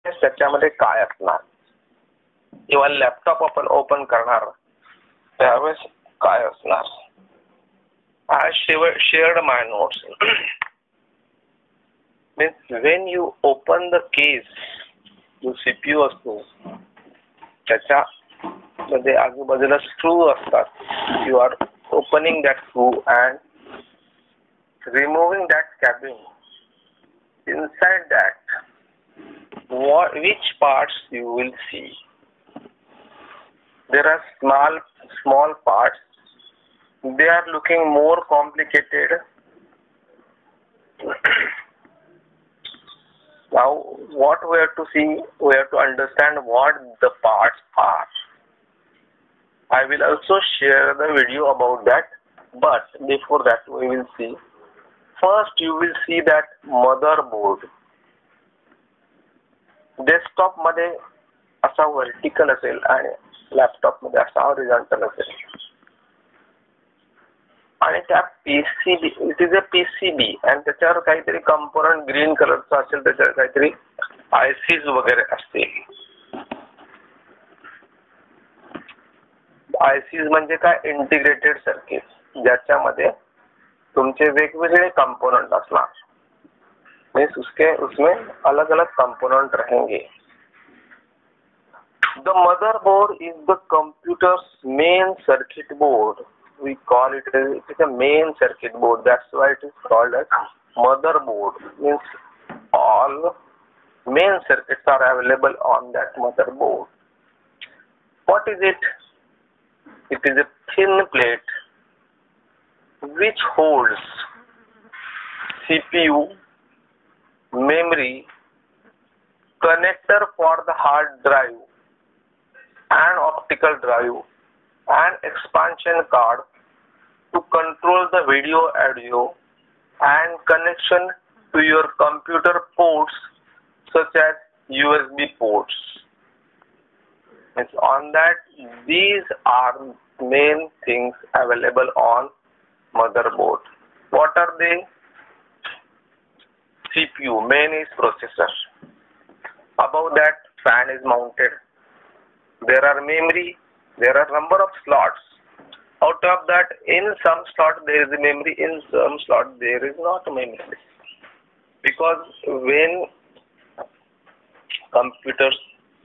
त्याच्यामध्ये काय असणार किंवा लॅपटॉप आपण ओपन करणार त्यावेळेस काय असणार. I shared my notes. Means when you open the case, जो CPU असतो त्याच्या मध्ये आजूबाजूला स्क्रू असतात. You are opening that screw and removing that cabin. Inside that, which parts you will see? There are small parts. They are looking more complicated. Now, what we have to see, we have to understand what the parts are. I will also share the video about that, but before that we will see. First, you will see that motherboard. Desktop मध्ये असा vertical असेल आणि laptop मध्ये असा horizontal असेल. आणि त्या PCB, it is a PCB आणि त्याच्यावर काहीतरी कंपोनंट ग्रीन कलरचा असेल, त्याच्यावर काहीतरी आयसीज वगैरे असतील. आयसीज म्हणजे काय? इंटिग्रेटेड सर्किट, ज्याच्यामध्ये तुमचे वेगवेगळे कंपोनेंट असणार. मीन्स उसमें अलग अलग कंपोनेंट रहेंगे. The motherboard is the computer's main circuit board. We call it a main circuit board. That's why it is called as motherboard. Means all main circuits are available on that motherboard. What is it? It is a thin plate which holds CPU, memory, connector for the hard drive and optical drive and expansion card to control the video, audio and connection to your computer ports such as USB ports. It's on that these are main things available on motherboard. What are they? CPU, main is processor. Above that fan is mounted. There are memory, there are number of slots. Out of that, in some slot there is a memory, in some slot there is not memory. Because when computer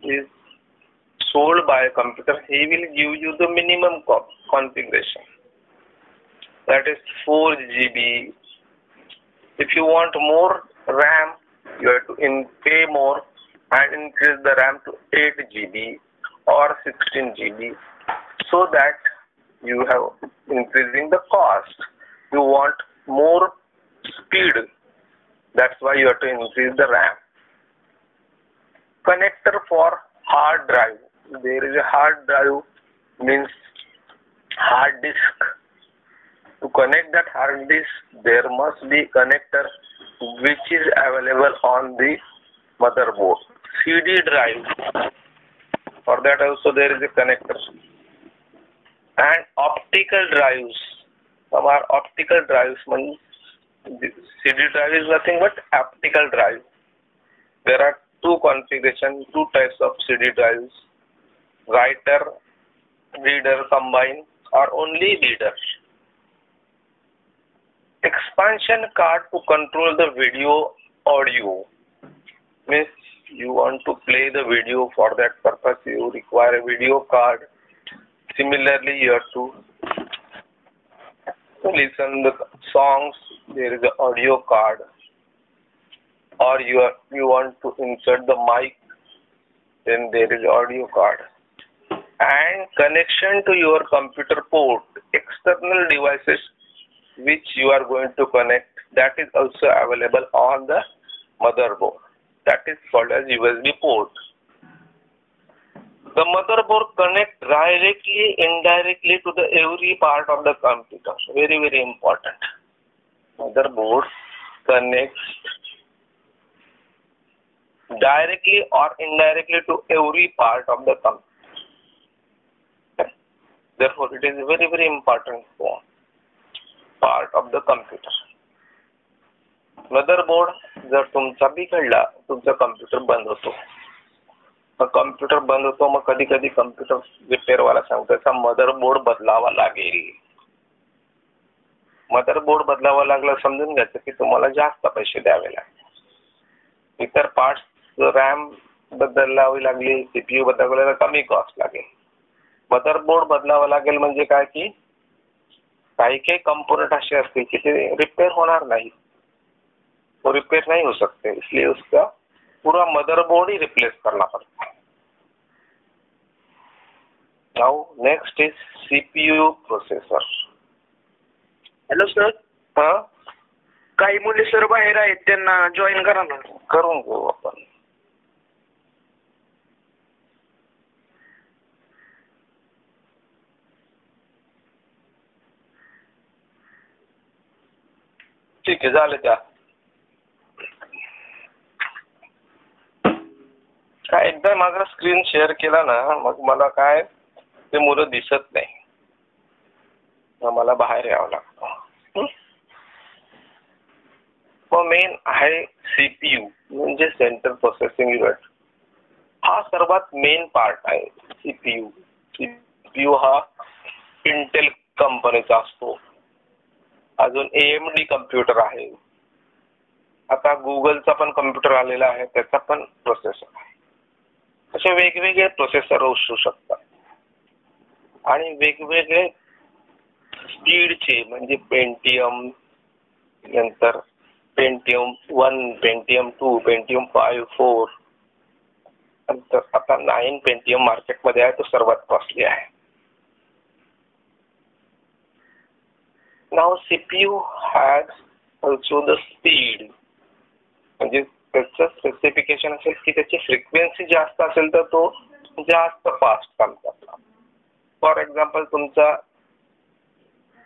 is sold by a computer, he will give you the minimum configuration. That is 4 GB. If you want more RAM, you have to pay more and increase the RAM to 8 GB. Or 16 GB, so that you have increasing the cost. You want more speed, that's why you have to increase the RAM. Connector for hard drive. There is a hard drive, means hard disk. To connect that hard disk, there must be connector which is available on the motherboard. CD drive. For that also there is a connector. And optical drives. Some are optical drives. CD drive is nothing but optical drive. There are two configurations, two types of CD drives. Writer, reader combined or only reader. Expansion card to control the video, audio. Means you want to play the video, for that purpose you require a video card. Similarly, you have to listen the songs, there is an audio card. Or you want to insert the mic, then there is audio card. And connection to your computer port, external devices which you are going to connect, that is also available on the motherboard. That is called as USB port. The motherboard connects directly, indirectly to the every part of the computer. Very, very important. Motherboard connects directly or indirectly to every part of the computer. Therefore, it is a very, very important part of the computer. Motherboard जर तुमचा बिघडला, तुमचा computer बंद होतो. मग computer बंद होतो. मग कधी कधी computer रिपेअरवाला सांगतो त्याचा मदरबोर्ड बदलावा लागेल. मदरबोर्ड बदलावा लागला समजून घ्यायचं की तुम्हाला जास्त पैसे द्यावे लागतील. इतर पार्ट्स रॅम बदलावी लागली, सीपीयू बदलायला कमी कॉस्ट लागेल. मदरबोर्ड बदलावा लागेल म्हणजे काय की काही काही कंपोनेंट असे असतील की ते रिपेयर होणार नाही, वो रिपेयर नहीं हो सकते, इसलिए उसका पूरा मदरबोर्ड ही रिप्लेस करना पड़ता है. Now next is CPU processor. Hello sir. हा, काही मुली सर बाहेर आहेत, त्यांना जॉईन करा ना. करून घेऊ आपण. ठीक आहे, झाले त्या. काय एकदा माझा स्क्रीन शेअर केला ना मग मला काय ते मुलं दिसत नाही, मग मला बाहेर यावं लागतं. मग मेन आहे सीपीयू म्हणजे सेंट्रल प्रोसेसिंग युनिट. हा सर्वात मेन पार्ट आहे सीपीयू. सीपीयू हा इंटेल कंपनीचा असतो. अजून AMD कम्प्युटर आहे. आता गुगलचा पण कम्प्युटर आलेला आहे, त्याचा पण प्रोसेसर आहे. असे वेगवेगळे प्रोसेसर असू शकतात आणि वेगवेगळे स्पीडचे म्हणजे पेंटियम, नंतर पेंटियम 1, पेंटियम 2, पेंटियम 5, 4, नंतर आता 9 पेंटियम मार्केटमध्ये आहे, तो सर्वात कॉस्टली आहे. Now CPU has also the speed, म्हणजे त्याचं स्पेसिफिकेशन असेल की त्याची फ्रिक्वेन्सी जास्त असेल तर तो जास्त फास्ट काम करतो. फॉर एक्झाम्पल तुमचा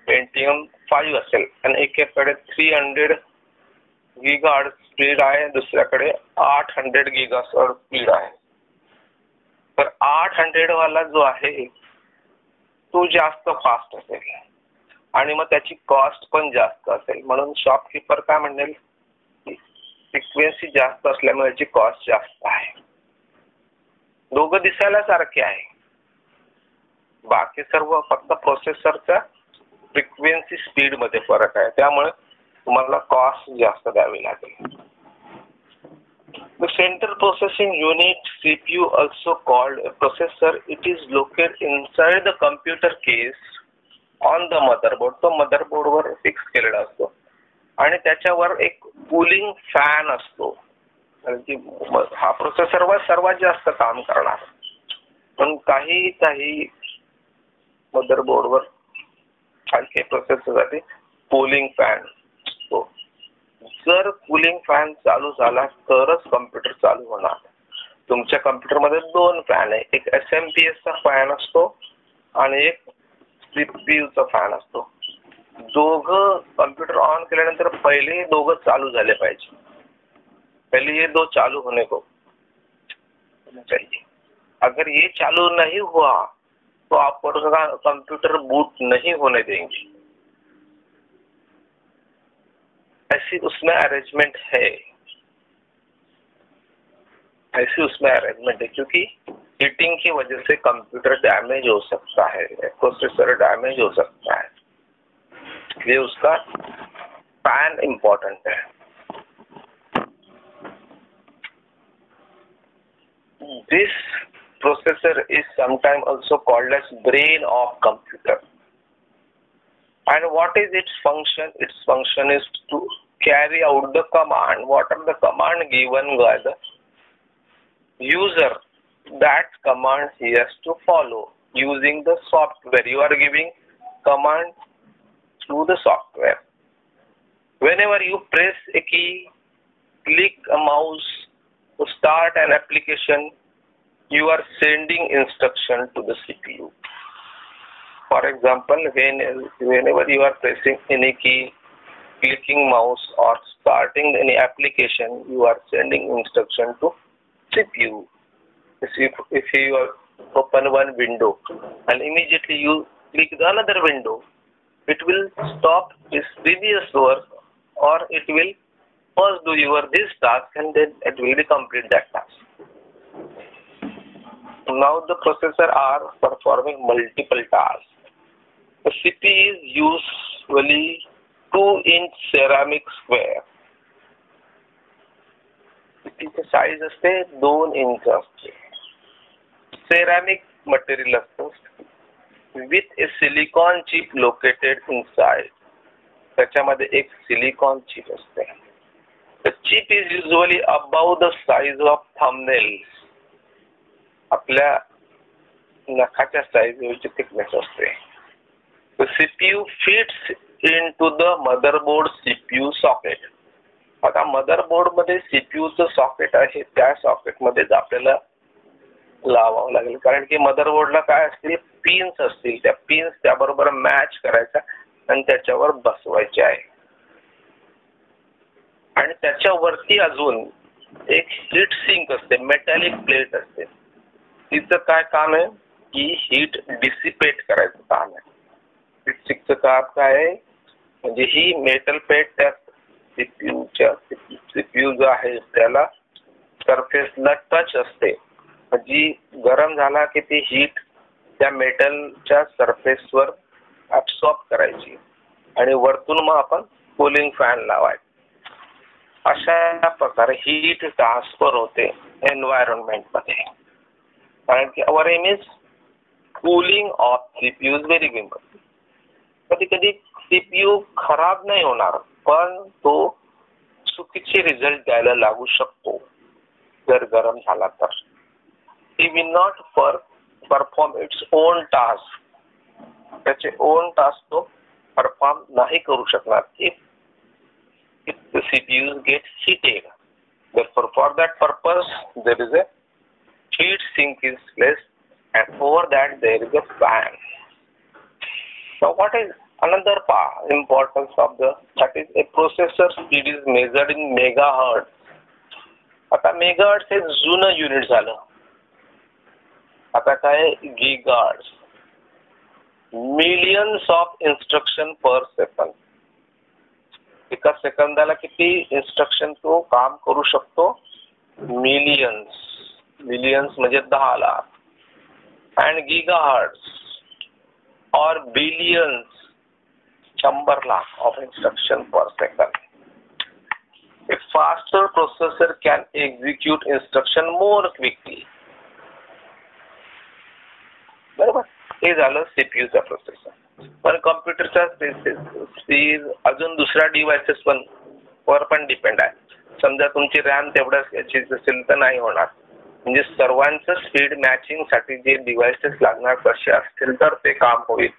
पेंटियम 5 असेल आणि एकेकडे 300 गिगाहर्ट्झ स्पीड आहे, दुसऱ्याकडे 800 गिगाहर्ट्झ स्पीड आहे. तर 800 वाला जो आहे तो जास्त फास्ट असेल आणि मग त्याची कॉस्ट पण जास्त असेल. म्हणून शॉपकीपर काय म्हणेल, फ्रिक्वेन्सी जास्त असल्यामुळे याची कॉस्ट जास्त आहे. दोघं दिसायला सारखे आहे, बाकी सर्व फक्त प्रोसेसरच्या फ्रिक्वेन्सी स्पीड मध्ये फरक आहे, त्यामुळे तुम्हाला कॉस्ट जास्त द्यावी लागेल. The central processing unit, CPU, also called a processor, it is located inside the computer case on the motherboard. तो motherboard वर फिक्स केलेला असतो आणि त्याच्यावर एक कूलिंग फॅन असतो. हा प्रोसेसर वर सर्वात जास्त काम करणार. पण काही मदरबोर्ड वर आणखी प्रोसेसरसाठी कूलिंग फॅन असतो. जर कूलिंग फॅन चालू झाला तरच कम्प्युटर चालू होणार. तुमच्या कम्प्युटरमध्ये 2 फॅन आहे, एक SMPS चा फॅन असतो आणि एक CPU चा फॅन असतो. दोघं कम्प्युटर ऑन केल्यानंतर पहिले दोघं चालू झाले पाहिजे. पहले ये दो चालू होने को चाहिए. अगर ये चालू नहीं हुआ तो आप कंप्यूटर बूट नहीं होने देंगे. ऐसी उसमें अरेंजमेंट है, क्योंकि हीटिंग की वजह से कंप्यूटर डैमेज हो सकता है, प्रोसेसर डैमेज हो सकता है. ये उसका फैन इम्पोर्टेंट है. This processor is sometimes also called as brain of computer. And what is its function? Its function is to carry out the command. What are the command given by the user? That command he has to follow using the software. You are giving command through the software. Whenever you press a key, click a mouse to start an application, you are sending instruction to the CPU. For example, whenever you are pressing any key, clicking mouse or starting any application, you are sending instruction to CPU. If you open one window and immediately you click the another window, it will stop this previous work, or it will first do this task and then it will complete that task. Now the processor are performing multiple tasks. The CPU is usually 2-inch ceramic square. CPUचं size असते 2 inch असते. Ceramic material असतं with a silicon chip located inside. त्याच्यामध्ये एक silicon chip असते. The chip is usually above the size of thumbnails. आपल्या नखाच्या साईजची thickness असते. The CPU fits into the motherboard CPU socket. आता मदरबोर्ड मध्ये सीपीयूचं सॉकेट आहे, त्या सॉकेट मध्येच आपल्याला लावावं लागेल, कारण की मदरबोर्डला काय असतील, पिन्स असतील, त्या पिन्स त्याबरोबर मॅच करायच्या आणि त्याच्यावर बसवायचे आहे. आणि त्याच्यावरती अजून एक हीट सिंक असते, मेटॅलिक प्लेट असते. तिचं काय काम आहे की हीट डिसिपेट करायचं काम आहे. हीट सिंकचं काम काय आहे, म्हणजे ही मेटल प्लेट त्या सीपीयू जो आहे त्याला सरफेसला टच असते, जी गरम झाला की ती हीट त्या मेटलच्या सरफेसवर ऍब्सॉर्ब करायची आणि वरतून मग आपण कूलिंग फॅन लावायचा. अशा प्रकारे हीट ट्रान्सफर होते एन्व्हायरमेंट मध्ये, कारण की our aim is cooling of CPU is very important. कधी कधी सीपीयू खराब नाही होणार, पण तो चुकीचे रिझल्ट द्यायला लागू शकतो जर गरम झाला तर. It will not perform its own task. त्याचे ओन टास्क तो परफॉर्म नाही करू शकणार if the CPU gets heated. Therefore, for that purpose, there is a heat sink is placed, and over that there is a fan. Now, what is another importance of that is a processor speed is measured in megahertz. आता megahertz हे जुनं unit झालं, आता काय gigahertz. Millions of instruction per second. एका सेकंदाला किती instruction तो काम करू शकतो? मिलियन्स. मिलियन्स म्हणजे 10 लाख. अँड गीगाहर्ट्ज और बिलियन्स 100 लाख ऑफ इन्स्ट्रक्शन पर second. A faster processor can execute instruction more quickly. बरोबर, हे झालं सीपीयूचा प्रोसेसर. पण कॉम्प्युटरचा स्पीड अजून दुसऱ्या डिव्हाइसेस वर पण डिपेंड आहे. समजा तुमची रॅम तेवढ्याच याची असेल तर नाही होणार, म्हणजे सर्वांचं स्पीड मॅचिंग साठी जे डिव्हाइसेस लागणार तसे असतील तर ते काम होईल.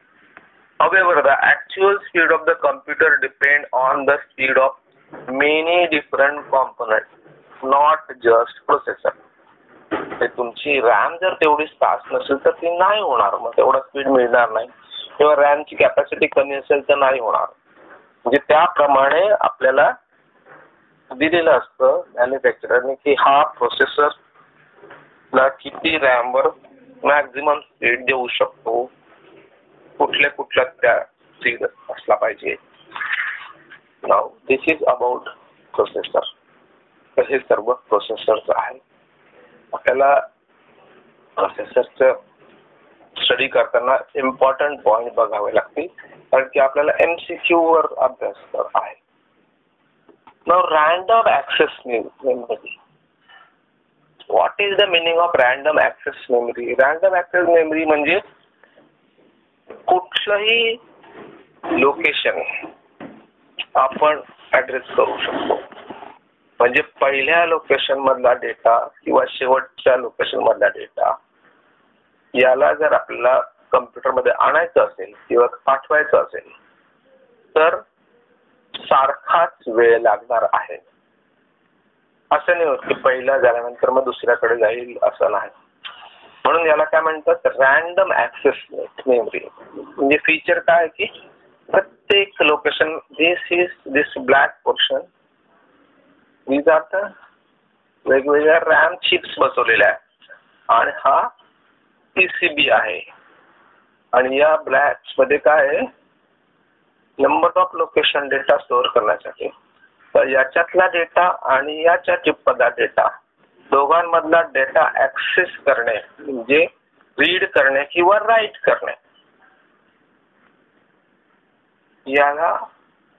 However, the actual speed of the computer depend on the speed of many different components, not just processor. ते तुमची रॅम जर तेवढी फास्ट नसेल तर ती नाही होणार, मग तेवढा स्पीड मिळणार नाही. किंवा रॅमची कॅपॅसिटी कमी असेल तर नाही होणार. म्हणजे त्याप्रमाणे आपल्याला दिलेलं असतं मॅन्युफॅक्चररने की हा प्रोसेसर ला किती रॅम वर मॅक्झिमम स्पीड देऊ शकतो, कुठल्या त्या स्पीड असला पाहिजे. Now this is about processor. तर हे सर्व प्रोसेसरचं आहे. आपल्याला प्रोसेसरचं स्टडी करताना इम्पॉर्टंट पॉइंट बघावे लागतील, कारण की आपल्याला MCQ वर अभ्यास आहे. Now random access memory. What is the meaning of random access memory? Random access memory म्हणजे कुठलंही लोकेशन आपण ऍड्रेस करू शकतो. म्हणजे पहिल्या लोकेशन मधला डेटा किंवा शेवटच्या लोकेशन मधला डेटा याला जर आपल्याला कम्प्युटर मध्ये आणायचं असेल किंवा पाठवायचं असेल तर सारखाच वेळ लागणार आहे. असं नाही होत की पहिला झाल्यानंतर मग दुसऱ्याकडे जाईल, असं नाही. म्हणून याला काय म्हणतात, रॅन्डम ऍक्सेस मेमरी. म्हणजे फीचर काय की प्रत्येक location, this black portion, these are the वेगवेगळ्या रॅम चिप्स बसवलेल्या आहेत आणि हा PCB आहे. आणि या ब्लॅक्स मध्ये काय आहे, number of location data store करण्यासाठी. तर याच्यातला डेटा आणि याच्या चिप मधला डेटा दोघांमधला डेटा ऍक्सेस करणे म्हणजे रीड करणे किंवा राईट करणे याला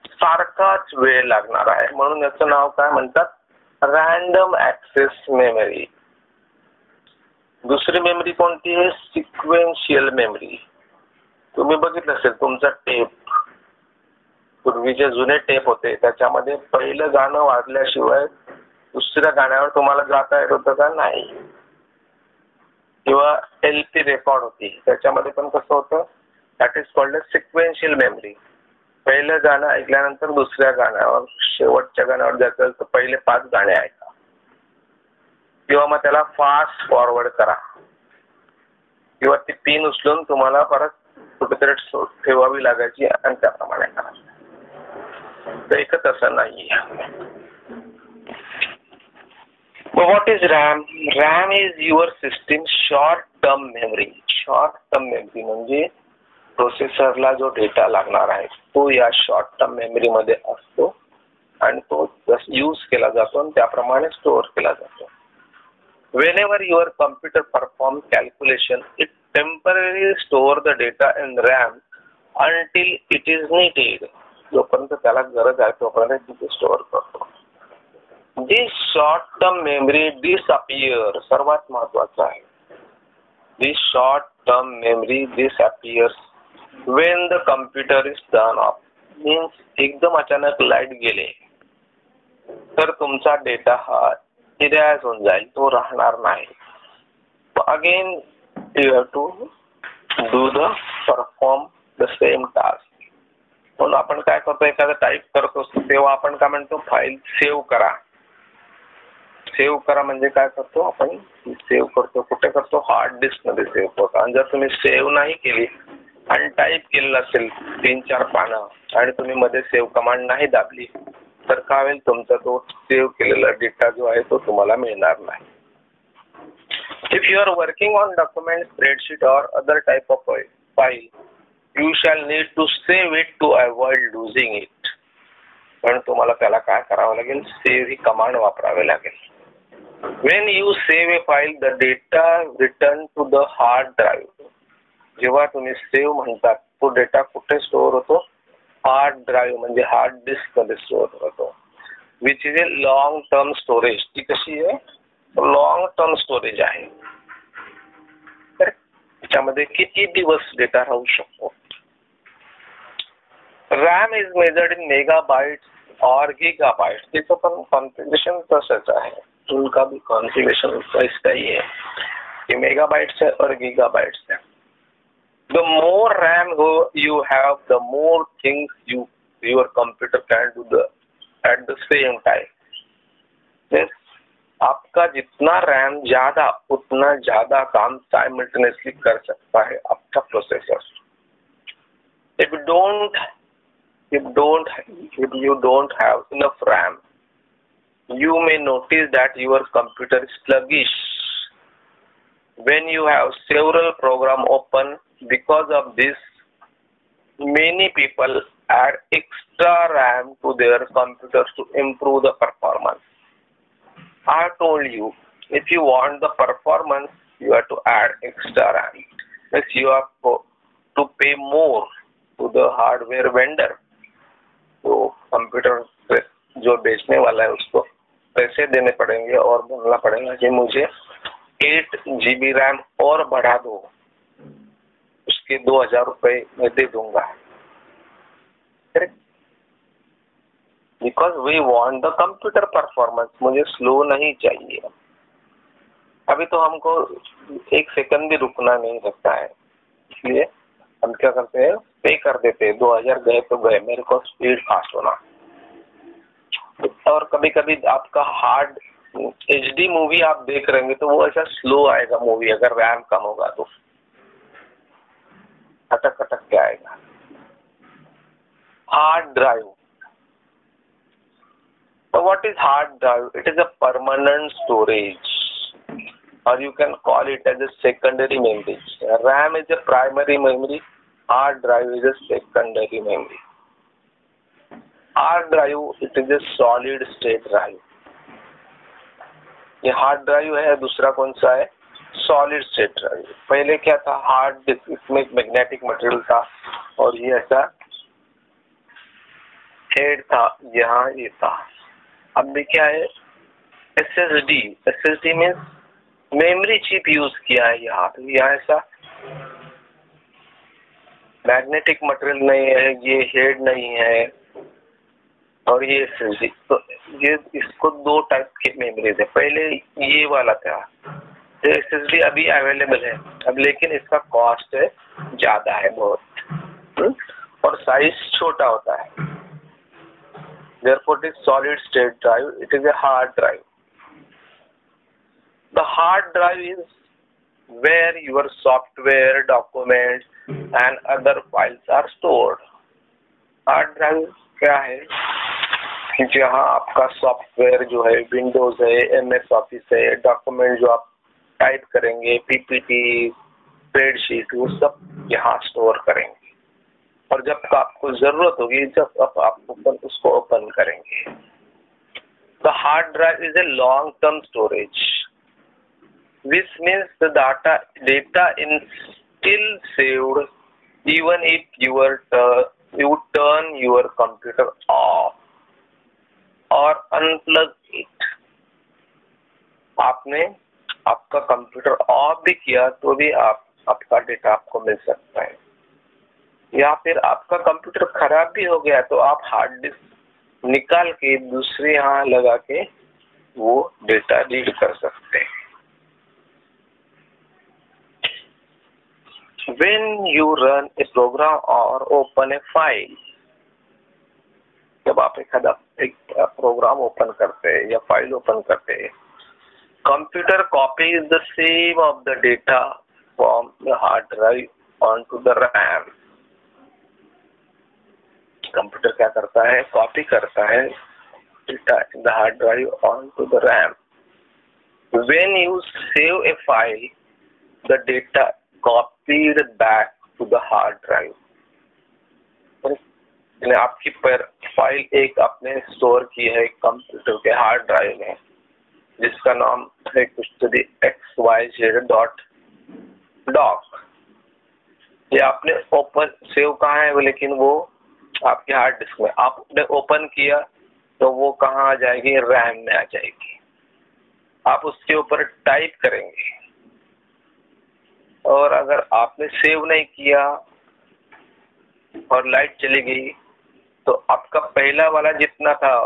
सारखाच वेळ लागणार आहे. म्हणून याचं नाव काय म्हणतात? Random access memory. दुसरी मेमरी कोणती आहे? Sequential memory. तुम्ही बघितलं असेल तुमचा टेप, पूर्वीचे जुने टेप होते त्याच्यामध्ये पहिलं गाणं वाजल्याशिवाय दुसऱ्या गाण्यावर तुम्हाला जाता येत होतं का? नाही. किंवा LP रेकॉर्ड होती त्याच्यामध्ये पण कसं होतं? That is called sequential memory. पहिलं गाणं ऐकल्यानंतर दुसऱ्या गाण्यावर, शेवटच्या गाण्यावर जायचं तर पहिले 5 गाणे ऐका किंवा मग त्याला फास्ट फॉरवर्ड करा किंवा ती पिन उचलून तुम्हाला परत कुठेतरी ठेवावी लागायची आणि त्याप्रमाणे करा. तर एकच असं नाही. What is RAM? RAM is your system short term memory. Short term memory म्हणजे प्रोसेसरला जो डेटा लागणार आहे तो या शॉर्ट टर्म मेमरी मध्ये असतो आणि तो यूज केला जातो आणि त्याप्रमाणे स्टोअर केला जातो. Whenever your computer performs calculation, it temporarily store the data in RAM until it is needed. जोपर्यंत त्याला गरज आहे तोपर्यंत तिथे स्टोअर करतो. This short term memory disappears. सर्वात महत्वाचं आहे. This short term memory disappears when the computer is turned off. Means एकदम अचानक लाईट गेले तर तुमचा डेटा हा इरेज होऊन जाईल, तो राहणार नाही. Again you have to do the perform the same task. म्हणून आपण काय करतो, एखादं टाईप करतो तेव्हा आपण काय म्हणतो, फाईल सेव्ह करा. सेव्ह करा म्हणजे काय करतो आपण, सेव्ह करतो. कुठे करतो? हार्ड डिस्क मध्ये सेव्ह करतो. आणि जर तुम्ही सेव्ह नाही केली आणि टाईप केलेलं असेल 3-4 पानं आणि तुम्ही मध्ये सेव्ह कमांड नाही दाबली तर काय होईल, तुमचा तो सेव्ह केलेला डेटा जो आहे तो तुम्हाला मिळणार नाही. If you are working on document, spreadsheet or other type of file, you shall need to save it to avoid losing it. पण तुम्हाला त्याला काय करावं लागेल, सेव्ह ही कमांड वापरावी लागेल. When you save a file, the data return to the hard drive. जेव्हा तुम्ही सेव्ह म्हणतात तो डेटा कुठे स्टोअर होतो? हार्ड ड्राईव्ह म्हणजे हार्ड डिस्क मध्ये स्टोअर होतो. Which is a long term storage. ती कशी आहे? लॉंग टर्म स्टोरेज आहे. तर त्याच्यामध्ये किती दिवस डेटा राहू शकतो? RAM is measured in megabytes और गीगाबाइट्स. त्याचं पण कॉन्फिगरेशन तसंच आहे. उनका भी कॉन्फिगरेशन इसका ही है कि मेगाबाइट्स है और गीगाबाइट्स है. The more RAM you have, the more things your computer can do at the same time. Yes, आपका जितना RAM ज्यादा उतना ज्यादा काम साइमल्टेनियसली कर सकता है आपका processor. If you don't have enough RAM, you may notice that your computer is sluggish. When you have several programs open, because of this, many people add extra RAM to their computers to improve the performance. I told you, if you want the performance, you have to add extra RAM. Yes, you have to pay more to the hardware vendor. तो computer जो बेचने वाला है उसको पैसे देने पड़ेंगे और बोलना पड़ेगा कि मुझे 8 GB रैम और बढ़ा दो, उसके 2000 रुपए मैं दे दूंगा. Because we want the computer performance. मुझे स्लो नहीं चाहिए. अभी तो हमको 1 सेकंड भी रुकना नहीं सकता है, इसलिए हम क्या करते हैं, पे कर देते हैं. 2000 गए तो गए, मेरे को स्पीड फास्ट होना. और कभी कभी आपका हार्ड HD मूवी आप देख रहे हैं तो वो ऐसा स्लो आएगा मूवी, अगर रैम कम होगा तो अटक अटक के आएगा. Hard drive. So what is hard drive? It is a permanent storage, or you can call it as a secondary memory. RAM is a primary memory. Hard drive is a secondary memory. Hard drive, it is a solid state drive. ये hard drive है। दूसरा कौन सा है? Solid state drive. पहले क्या था? Hard disk, इसमें मैग्नेटिक मटेरियल था और ये ऐसा हेड था, यहाँ ये था। अब भी क्या है? SSD। SSD means memory chip use किया है यहाँ ऐसा मैग्नेटिक मटेरियल नहीं है, ये हेड नहीं है और ये SSD। तो ये इसको दो टाइप के मेमोरी थे। पहले ये वाला था, तो SSD अभी अवेलेबल है अब, लेकिन इसका कॉस्ट है ज्यादा है बहुत, और साइज छोटा होता है। Therefore, it is solid state drive. It is a hard drive. The hard drive is where your software, documents, and other files are stored. Hard drive क्या है? जहाँ आपका सॉफ्टवेयर जो है, विंडोज है, MS ऑफिस है, डॉक्यूमेंट जो आप टाइप करेंगे, PPT, स्प्रेडशीट, वो सब यहाँ स्टोर करेंगे और जब आपको जरूरत होगी जब आप उसको ओपन करेंगे। The hard drive is a long-term storage. This means the data is still saved even if you turn your computer off or unplug it. आपने आपका कंप्यूटर ऑफ भी किया तो भी आपका डेटा आपको मिल सकता है, या फिर आपका कंप्यूटर खराब भी हो गया तो आप हार्ड डिस्क निकाल के दूसरे यहाँ लगा के वो डेटा रीड कर सकते हैं। When you run a program or open a file, जब आप एक प्रोग्राम ओपन करते हैं या फाइल ओपन करते हैं, computer copies the same of the data from the hard drive on to the RAM. Computer क्या करता है? कॉपी करता है data in the hard drive on to the RAM. When you save a file, the data copied back to the hard drive. आपकी file एक आपने store की है कंप्यूटर के हार्ड ड्राइव में, जिसका नाम है कुछ तो xyz.doc। ये आपने ओपन सेव कहाँ है वो, लेकिन वो आपके हार्ड डिस्क में। आपने ओपन किया तो वो कहाँ आ जाएगी? रैम में आ जाएगी। आप उसके ऊपर टाइप करेंगे और अगर आपने सेव नहीं किया और लाइट चली गई तो आपका पहला वाला जितना था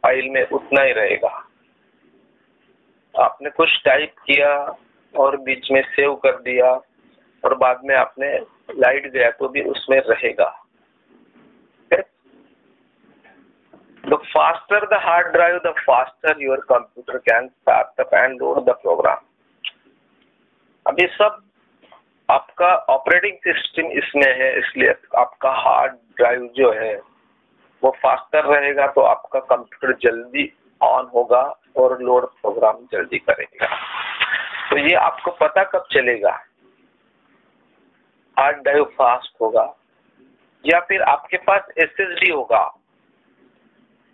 फाइल में उतना ही रहेगा। आपने कुछ टाइप किया और बीच में सेव कर दिया और बाद में आपने लाइट गया तो भी उसमें रहेगा। The faster the hard drive, the faster your computer can start up and load the program. अब ये सब आपका ऑपरेटिंग सिस्टम इसमें है, इसलिए आपका हार्ड ड्राइव जो है वो फास्टर रहेगा तो आपका कंप्यूटर जल्दी ऑन होगा और लोड प्रोग्राम जल्दी करेगा। तो ये आपको पता कब चलेगा? हार्ड ड्राइव फास्ट होगा या फिर आपके पास SSD होगा,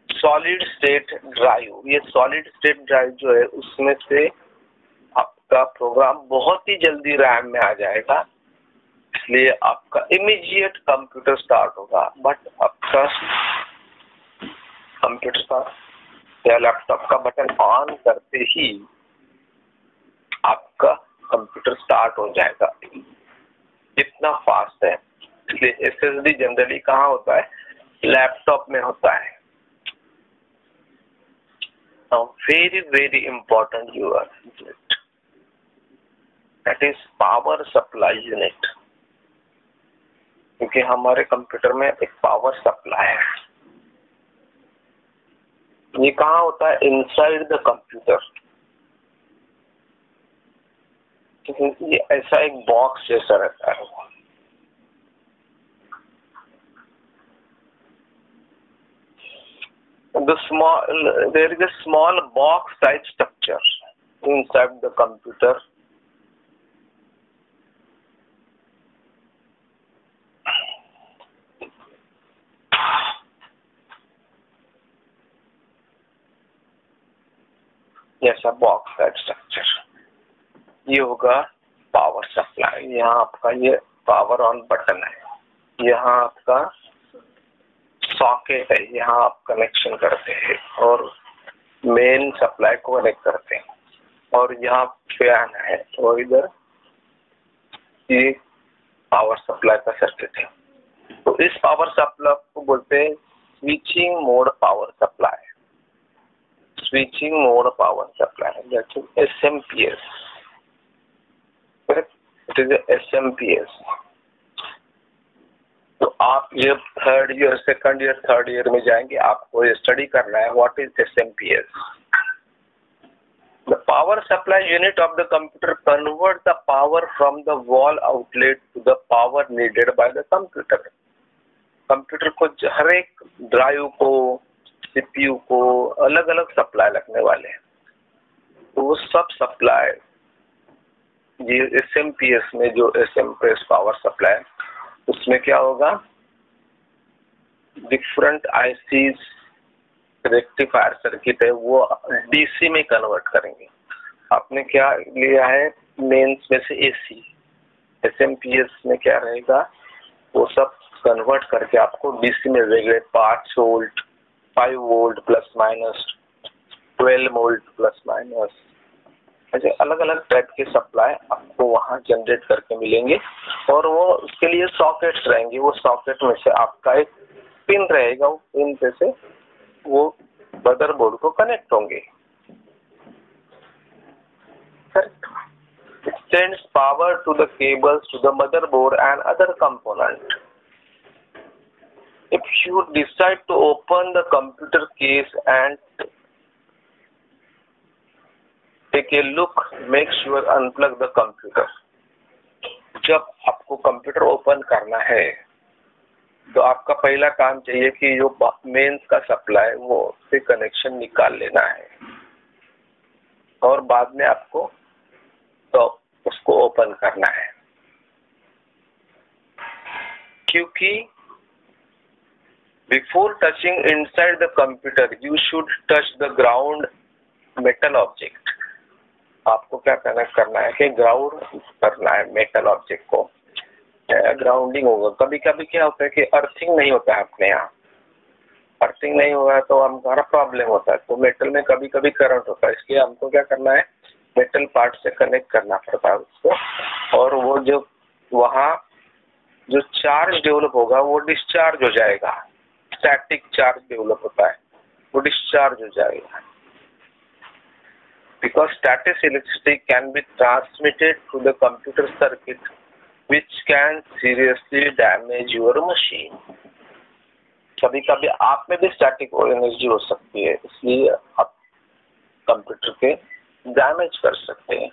सॉलिड स्टेट ड्राइव। ये सॉलिड स्टेट ड्राइव जो है उसमें से आपका प्रोग्राम बहुत ही जल्दी रैम में आ जाएगा, इसलिए आपका इमीडिएट कंप्यूटर स्टार्ट होगा। बट आपका कंप्यूटर का या लैपटॉप का बटन ऑन करते ही आपका कंप्यूटर स्टार्ट हो जाएगा, इतना फास्ट है। इसलिए SSD जनरली कहाँ होता है? लैपटॉप में होता है। Now, very important unit, that is power supply unit, क्योंकि हमारे कंप्यूटर में एक पावर सप्लाई है। ये कहाँ होता है? Inside the computer. ये ऐसा एक बॉक्स जैसा रहता है। There is a small box type structure inside the computer. ऐसा बॉक्स का स्ट्रक्चर। ये होगा पावर सप्लाई। यहाँ आपका ये पावर ऑन बटन है, यहाँ आपका सॉकेट है, यहाँ आप कनेक्शन करते हैं और मेन सप्लाई को कनेक्ट करते हैं, और यहाँ फैन है और इधर ये पावर सप्लाई का सर्किट है। तो इस पावर सप्लाई को बोलते हैं switching mode power supply. Switching mode power supply, that is SMPS। It is SMPS। तो आप ये third year, second year, third year में जाएंगे, आपको ये स्टडी करना है what is SMPS। The power supply unit of the computer converts the power from the wall outlet to the power needed by the computer। Computer को हर एक drive को, CPU को अलग अलग सप्लाई लगने वाले हैं, तो वो सब सप्लाई ये SMPS में, जो SMPS पावर सप्लाई, उसमें क्या होगा, डिफरेंट ICs रेक्टिफायर सर्किट है वो DC में कन्वर्ट करेंगे। आपने क्या लिया है मेंस में से AC, SMPS में क्या रहेगा, वो सब कन्वर्ट करके आपको DC में वेगळे 5 volt, 5 volt plus minus, 12 volt plus minus, ऐसे अलग अलग टाइप के सप्लाई आपको वहाँ जनरेट करके मिलेंगे। और वो उसके लिए सॉकेट्स रहेंगे, वो सॉकेट में से आपका एक पिन रहेगा, वो पिन पे से वो मदरबोर्ड को कनेक्ट होंगे। It sends power to the cables to the motherboard and other component. If you decide to open the computer case and take a look, make sure unplug the computer. जब आपको computer open करना है तो आपका पहला काम चाहिए कि जो मेंस का सप्लाई वो से कनेक्शन निकाल लेना है, और बाद में आपको तो उसको ओपन करना है, क्योंकि before touching inside the computer you should touch the ground metal object. आपको क्या कनेक्ट करना है कि ग्राउंड करना है मेटल ऑब्जेक्ट को, ग्राउंडिंग होगा। कभी कभी क्या होता है कि अर्थिंग नहीं होता है अपने यहाँ, अर्थिंग नहीं हुआ है तो हमारा प्रॉब्लम होता है, तो मेटल में कभी कभी करंट होता है, इसलिए हमको क्या करना है, मेटल पार्ट से कनेक्ट करना पड़ता है उसको, और वो जो वहाँ जो चार्ज डेवलप होगा वो डिस्चार्ज हो जाएगा। स्टैटिक चार्ज डेवलप होता है, वो डिस्चार्ज हो जाएगा, because static electricity can be transmitted through the computer circuit which can seriously damage your machine। कभी कभी आप में भी स्टैटिक एनर्जी हो सकती है, इसलिए आप कंप्यूटर के डैमेज कर सकते हैं।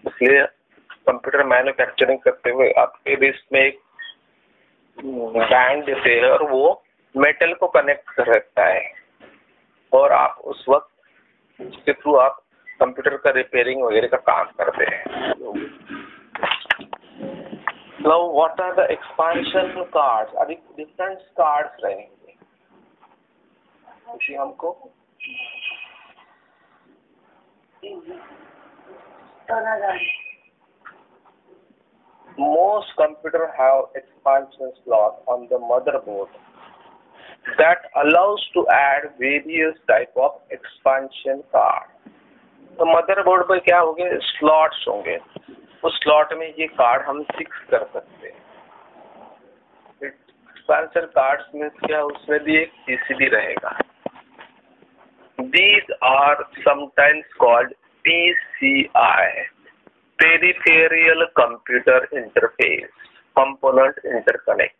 इसलिए कंप्यूटर मैन्युफैक्चरिंग करते हुए आपके रिस्ट में एक बैंड देते हैं और वो मेटल को कनेक्ट कर रखता है, और आप उस वक्त उसके थ्रू आप कंप्यूटर का रिपेयरिंग वगैरह का काम करते हैं। Now, what are the expansion cards? अभी different cards रहेंगे, उसी हमको most computer have expansion slot on the motherboard that allows to add various type of expansion card। तो मदरबोर्ड पर क्या होंगे, स्लॉट्स होंगे, उस स्लॉट में ये कार्ड हम फिक्स कर सकते हैं। एक्सपेंशन कार्ड्स में क्या, उसमें भी एक PCB रहेगा। These are sometimes called PCI, Peripheral Computer Interface Component Interconnect,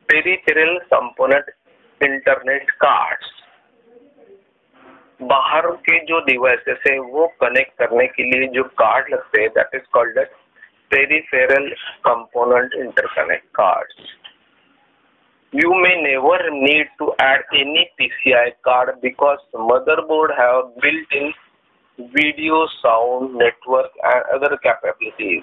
Peripheral Component Internet Cards। बाहर के जो डिवाइसेस है वो कनेक्ट करने के लिए जो कार्ड लगते हैं, that is called as peripheral component interconnect cards. You may never need to add any PCI card because motherboard have built in video, sound, network and other capabilities.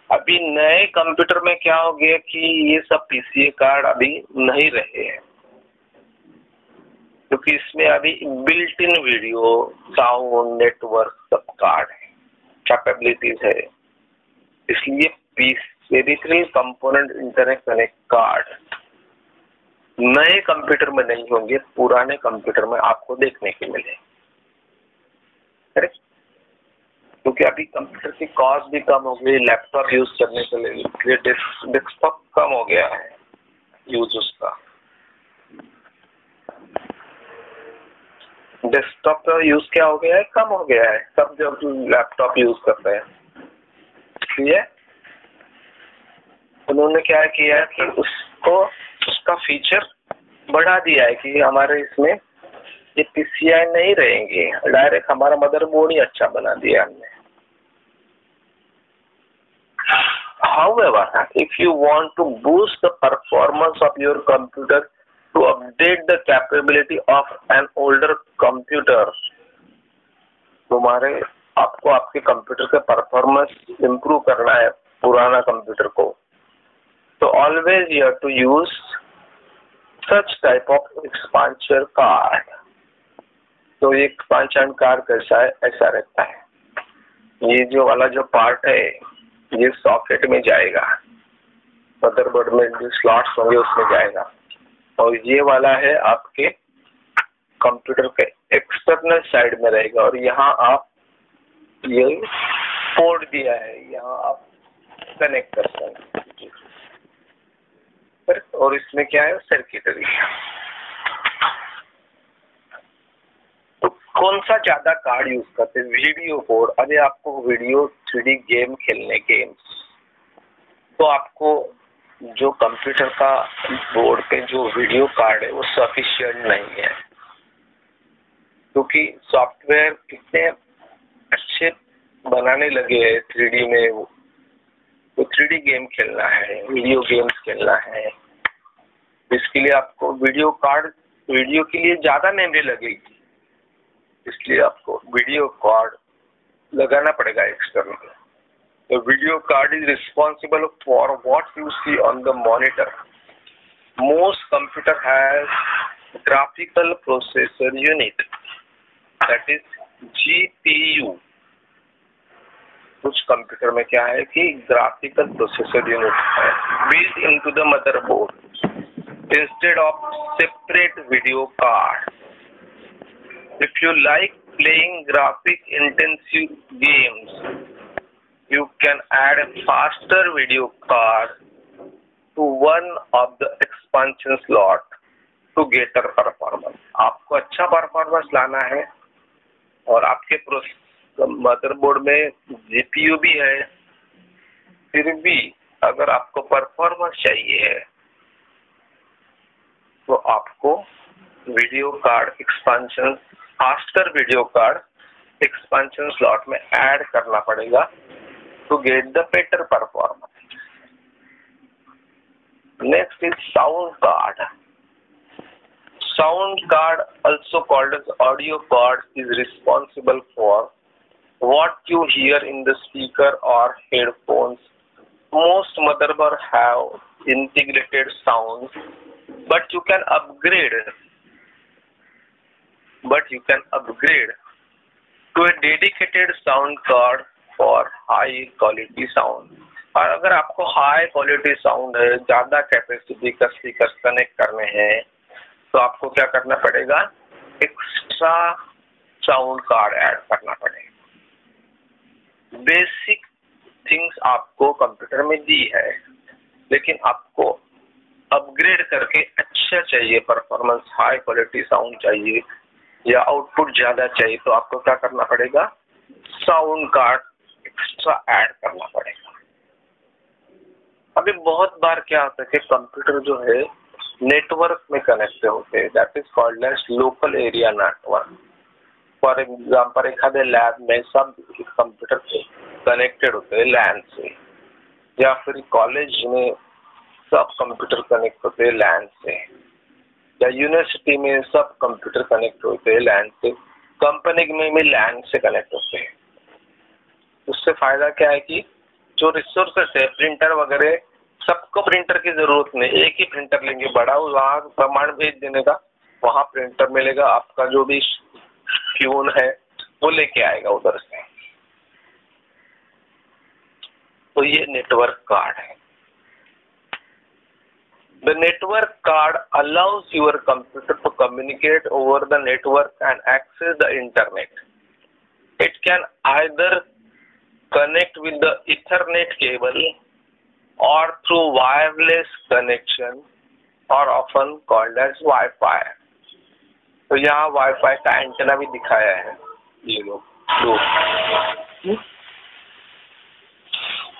अभी नए कंप्यूटर में क्या हो गया कि ये सब PCI कार्ड अभी नहीं रहे हैं, क्योंकि इसमें अभी built in video, sound, network सब कार्ड है, कैपेबिलिटीज है, इसलिए peripheral component internet connect card नए कंप्यूटर में नहीं होंगे, पुराने कंप्यूटर में आपको देखने के मिले। करेक्ट? क्योंकि अभी कंप्यूटर की कॉस्ट भी कम हो गई, लैपटॉप यूज करने के लिए डेस्कटॉप कम हो गया है यूज उसका। डेस्कटॉप का यूज क्या हो गया है, कम हो गया है, सब जब लैपटॉप यूज करते हैं। इसलिए उन्होंने क्या किया है कि उसको उसका फीचर बढ़ा दिया है कि हमारे इसमें ये PCI नहीं रहेंगे, डायरेक्ट हमारा मदरबोर्ड ही अच्छा बना दिया हमने। However, if you want to boost the performance of your computer to update the capability of an older computer, आपको आपके कंप्यूटर का परफॉर्मेंस इम्प्रूव करना है पुराना कंप्यूटर को, तो always you have to use such type of expansion card. तो ये एक्सपांशन कार्ड कैसा है, ऐसा रहता है, ये जो वाला जो पार्ट है ये सॉकेट में जाएगा, मदरबोर्ड में जो स्लॉट्स होंगे उसमें जाएगा, और ये वाला है आपके कंप्यूटर के एक्सटर्नल साइड में रहेगा, और यहाँ आप ये पोर्ट दिया है, यहाँ आप कनेक्ट कर सकते हैं, और इसमें क्या है, सर्किटरी। तो कौन सा ज्यादा कार्ड यूज करते हैं, वीडियो कोड। अभी आपको वीडियो 3D गेम खेलने गेम्स, तो आपको जो कंप्यूटर का बोर्ड पे जो वीडियो कार्ड है वो सफिशिएंट नहीं है, क्योंकि सॉफ्टवेयर कितने अच्छे बनाने लगे हैं 3D में। तो 3D गेम खेलना है, वीडियो गेम्स खेलना है, इसके लिए आपको वीडियो कार्ड, वीडियो के लिए ज्यादा मेमोरी लगेगी, इसलिए आपको वीडियो कार्ड लगाना पड़ेगा external. The video card is responsible for what you see on the monitor. Most computer has graphical processor unit, that is GPU. कुछ कंप्यूटर में क्या है कि ग्राफिकल प्रोसेसर यूनिट है built into the motherboard instead of separate video card. If you like playing graphic intensive games, you can add a faster video card to one of the expansion slot to get a performance. आपको अच्छा performance लाना है और आपके motherboard में GPU भी है, फिर भी अगर आपको परफॉर्मेंस चाहिए है तो आपको video card expansion, faster video card expansion slot में ऐड करना पड़ेगा to get the better performance. Next is sound card. Sound card, also called as audio card, is responsible for what you hear in the speaker or headphones. Most motherboards have integrated sound, but you can upgrade to a dedicated sound card और high quality sound. और अगर आपको high quality sound है, ज्यादा capacity का speaker connect करने हैं, तो आपको क्या करना पड़ेगा, एक्स्ट्रा साउंड कार्ड ऐड करना पड़ेगा। बेसिक थिंग्स आपको कंप्यूटर में दी है, लेकिन आपको अपग्रेड करके अच्छा चाहिए, परफॉर्मेंस हाई क्वालिटी साउंड चाहिए या आउटपुट ज्यादा चाहिए, तो आपको क्या करना पड़ेगा, साउंड कार्ड एक्स्ट्रा ऐड करना पड़ेगा। अभी बहुत बार क्या होता है कि कंप्यूटर जो है नेटवर्क में कनेक्ट होते हैं, that is called as local area network. For example एखाद्या लैब में सब कंप्यूटर कनेक्टेड होते हैं लैन से, या फिर कॉलेज में सब कंप्यूटर कनेक्ट होते हैं लैन से, या यूनिवर्सिटी में सब कंप्यूटर कनेक्ट होते हैं लैन से, कंपनी में भी लैन से कनेक्ट होते हैं। उससे फायदा क्या है कि जो रिसोर्सेस है, प्रिंटर वगैरह, सबको प्रिंटर की जरूरत नहीं, एक ही प्रिंटर लेंगे बड़ा, वहाँ प्रमाण भेज देने का, वहाँ प्रिंटर मिलेगा, आपका जो भी फ्यून है वो लेके आएगा उधर से। तो ये नेटवर्क कार्ड है। The network card allows your computer to communicate over the network and access the internet. It can either connect with the Ethernet cable or through wireless connection or often called as Wi-Fi. तो यहाँ Wi-Fi का antenna भी दिखाया है ये लोग।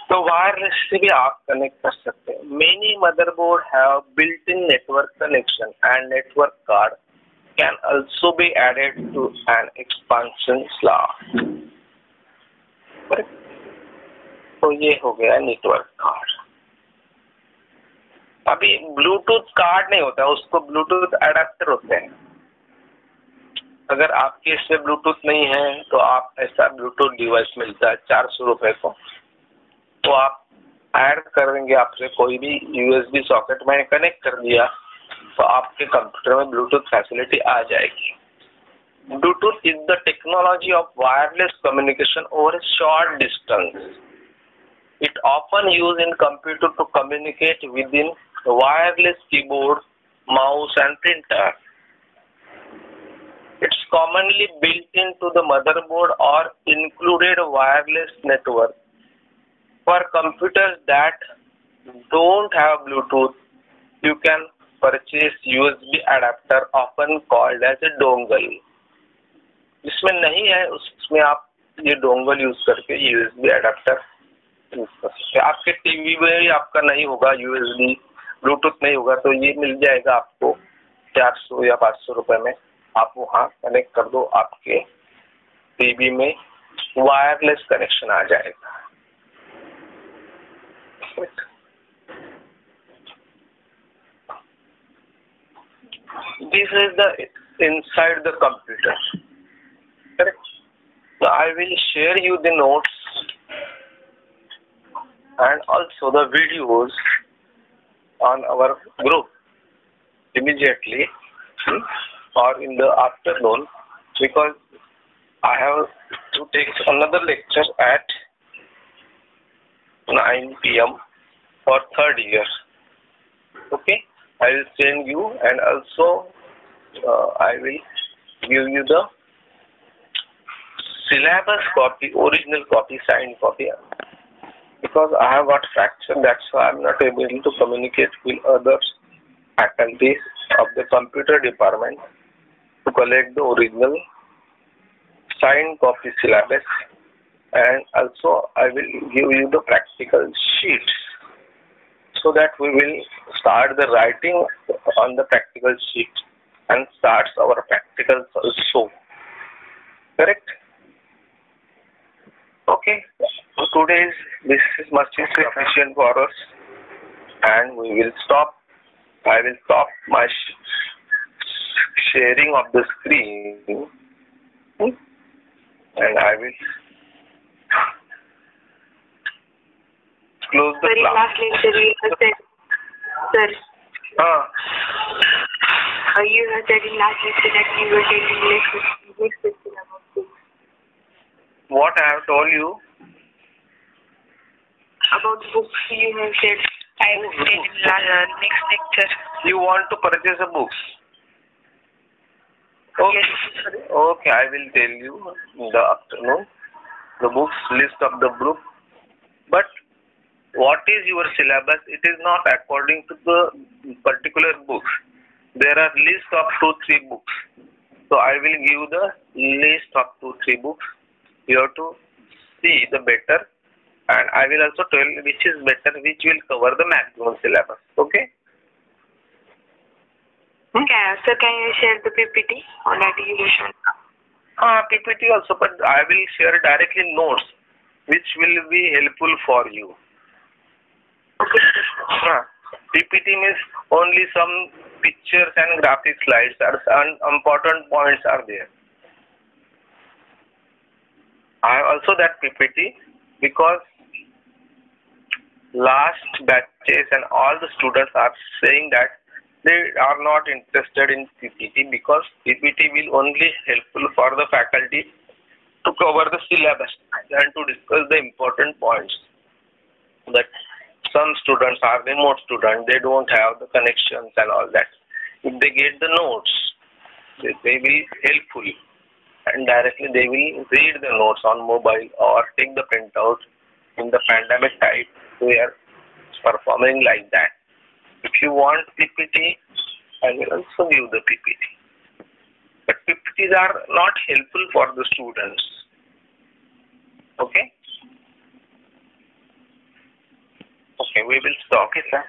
तो wireless से भी आप कनेक्ट कर सकते हैं। Many motherboard have built-in network connection and network card can also be added to an expansion slot. तो ये हो गया नेटवर्क कार्ड। अभी ब्लूटूथ कार्ड नहीं होता, उसको ब्लूटूथ एडेप्टर होते हैं। अगर आपके इसमें ब्लूटूथ नहीं है तो आप ऐसा ब्लूटूथ डिवाइस मिलता है 400 रुपए को, तो आप ऐड करेंगे, आपसे कोई भी यूएसबी सॉकेट में कनेक्ट कर दिया तो आपके कंप्यूटर में ब्लूटूथ फैसिलिटी आ जाएगी। Bluetooth is the technology of wireless communication over a short distance. It often use in computer to communicate with in wireless keyboard, mouse and printer. It's commonly built into the motherboard or included wireless network. For computers that don't have Bluetooth, you can purchase USB adapter often called as a dongle. जिसमें नहीं है उसमें आप ये dongle use करके USB adapter use कर सकते हैं। आपके टीवी में भी आपका नहीं होगा USB, ब्लूटूथ नहीं होगा, तो ये मिल जाएगा आपको 400 या 500 रुपए में। आप वहाँ कनेक्ट कर दो, आपके टीवी में वायरलेस कनेक्शन आ जाएगा। This is the inside the computer. Correct? So I will share you the notes and also the videos on our group immediately or in the afternoon, because I have to take another lecture at 9 p.m. for third year. Okay, I will send you, and also I will give you the syllabus copy, original copy, signed copy, because I have got fracture. That's why I'm not able to communicate with other faculties of the computer department to collect the original signed copy syllabus, and also I will give you the practical sheets so that we will start the writing on the practical sheet and starts our practicals also. Correct? Okay. So today's this is much sufficient for us, and we will stop. I will stop my sharing of the screen, and I will close the class. Last lecture you have said, sir. You have said in last lecture that you were taking next question about books. What I have told you? About books you have said. I will say in next lecture. You want to purchase a book? Okay. Yes. Okay, I will tell you in the afternoon the books list of the book. But what is your syllabus? It is not according to the particular books. There are list of 2-3 books. So I will give the list of 2-3 books. You have to see the better, and I will also tell you which is better, which will cover the maximum syllabus. Okay? Okay, sir, can you share the PPT on that you will show? PPT also, but I will share directly notes which will be helpful for you. Okay. PPT means only some pictures and graphic slides, and important points are there. I have also that PPT because last batches and all the students are saying that they are not interested in PPT because PPT will only helpful for the faculty to cover the syllabus and to discuss the important points. That some students are remote students, they don't have the connections and all that. If they get the notes, they will be helpful, and directly they will read the notes on mobile or take the printout. In the pandemic type, we are performing like that. If you want PPT, I will also give the PPT. But PPTs are not helpful for the students. Okay? Okay, we will stop. Okay, sir.